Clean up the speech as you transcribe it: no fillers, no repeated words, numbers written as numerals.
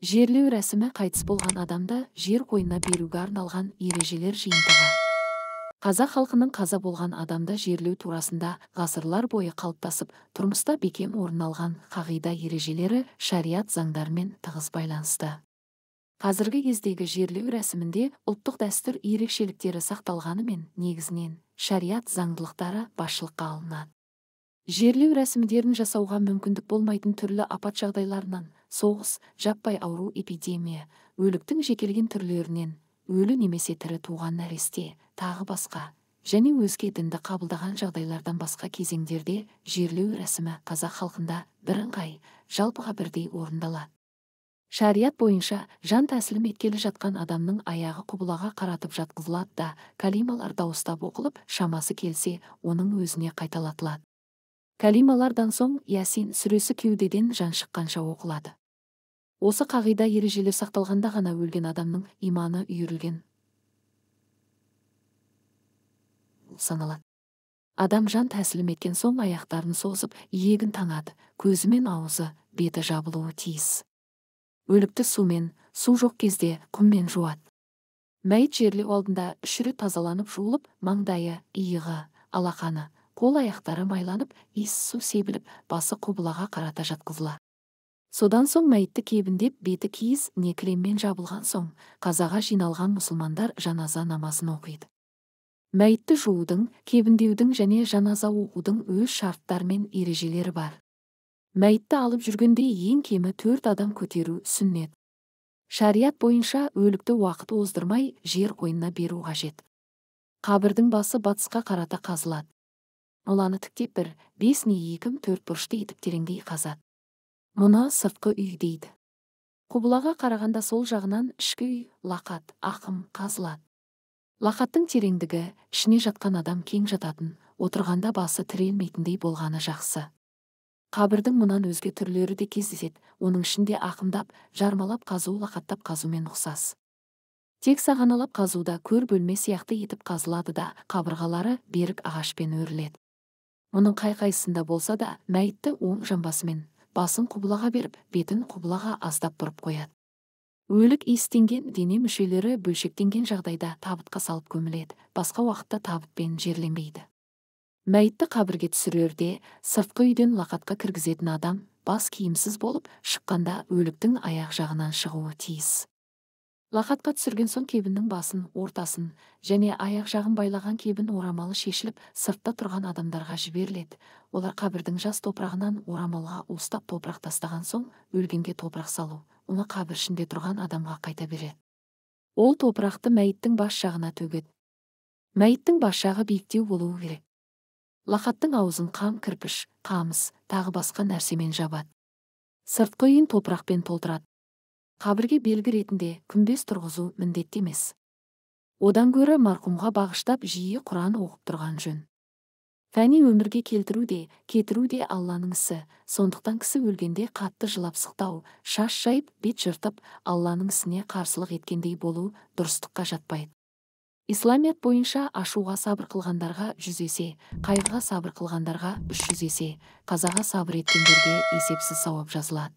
Жерлеу рәсімі қайтыс болған адамды жер қойнына беруге арналған ережелер жиынтығы. Қазақ халқының қаза болған адамды жерлеу турасында ғасырлар бойы қалыптасып, тұрмыста бекем орын алған қағида ережелері шариат заңдарымен тығыз байланысты. Қазіргі кездегі жерлеу рәсімінде ұлттық дәстүр ерекшеліктері сақталғанымен, негізінен шариат заңдылықтары басшылыққа алынады. Жерлеу рәсімдерін жасауға мүмкіндік болмайтын түрлі апат жағдайларынан, соғыс, жаппай ауру, эпидемия, өліктің жекелеген түрлерінен, өлі немесе тірі туған нәресте, тағы басқа, және өзге дінді қабылдаған жағдайлардан басқа кезеңдерде жерлеу рәсімі қазақ халқында бірыңғай, жалпыға бірдей орындалады. Шариат бойынша жан тәсілім еткелі жатқан адамның аяғы құбылаға қаратып жатқызылады да, калималар дауыстап оқылып, шамасы келсе, оның өзіне қайталатылады. Калималардан соң Ясин сүресі кеудеден жан шыққанша оқылады. Осы қағида ережелер сақталғанда ғана өлген адамның иманы үйірілген саналады. Адам жан тәсілім еткен соң аяқтарын созып, иегін таңады, көзі мен аузы, беті жабылуы тиіс. Өлікті сумен, су жоқ кезде құммен жуады. Мәйіт жерлеу алдында 3 рет тазаланып жуылып, маңдайы, иығы, алақаны, қол-аяқтары майланып, иіс-су себіліп, басы құбылаға қарата жатқызылады. Содан соң мәйітті кебіндеп, беті киіз не кілеммен жабылған соң, қазаға жиналған мұсылмандар жаназа намазын оқиды. Мәйітті жуудың, кебіндеудің және жаназа оқудың өз шарттары мен ережелері бар. Мәйітті алып жүргенде ең кемі 4 адам көтеру сүннет. Шариат бойынша өлікті уақыт оздырмай жер қойнына беру қажет. Қабірдің басы батысқа қарата қазылады. Оланы тіктеп 1-5 не 2-4 бұрышты етіп тереңдей қазады. Мұны сыртқы үй дейді. Құбылаға қарағанда сол жағынан ішкі үй, лақат, ақым қазылады. Лақаттың тереңдігі, ішіне жатқан адам кең жататын, отырғанда басы тірелмейтіндей болғаны жақсы. Қабірдің мұнан өзге түрлері де кездеседі, оның ішінде ақымдап, жармалап қазу лақаттап қазумен ұқсас. Тек сағаналап қазуда көр бөлме сияқты етіп қазылады да, қабырғалары берік ағашпен өріледі. Мұның қай-қайсында болса да, мәйітті оң жамбасымен, басын құбылаға беріп, бетін құбылаға аздап бұрып қояды. Өлік иістенген дене мүшелері бөлшектенген жағдайда табытқа салып көміледі, басқа уақытта табытпен жерленбейді. Мәйітті қабірге түсірерде, сыртқы үйден лақатқа кіргізетін адам, бас киімсіз болып, шыққанда өліктің аяқ жағынан шығуы тиіс. Лақатқа түсірген соң кебіннің басын, ортасын және аяқ жағын байлаған кебін орамалы шешіліп, сыртта тұрған адамдарға жіберіледі. Олар қабірдің жас топырағынан орамалға уыстап топырақ тастаған соң, өлгенге топырақ салу, оны қабір ішінде тұрған адамға қайта береді. Ол топырақты мәйіттің бас жағына төгеді. Мәйіттің бас жағы биіктеу болуы керек. Лақаттың аузын қам кірпіш, қамыс, тағы басқа нәрсемен жабады. Сыртқы үйін топырақпен толтырады. Қабірге белгі ретінде күмбез тұрғызу міндетті емес. Одан гөрі марқұмға бағыштап жиі Құран оқып тұрған жөн. Фәни өмірге келтіру де, кетіру де Алланың ісі, сондықтан кісі өлгенде қатты жылап сықтау, шаш жайып, бет жыртып, Алланың ісіне қарсылық еткендей болу дұрыстыққа жатпайды. Исламият бойынша ашуға сабыр қылғандарға 100 есе, қайғыға сабыр қылғандарға 300 есе, қазаға сабыр еткендерге есепсіз сауап жазылады.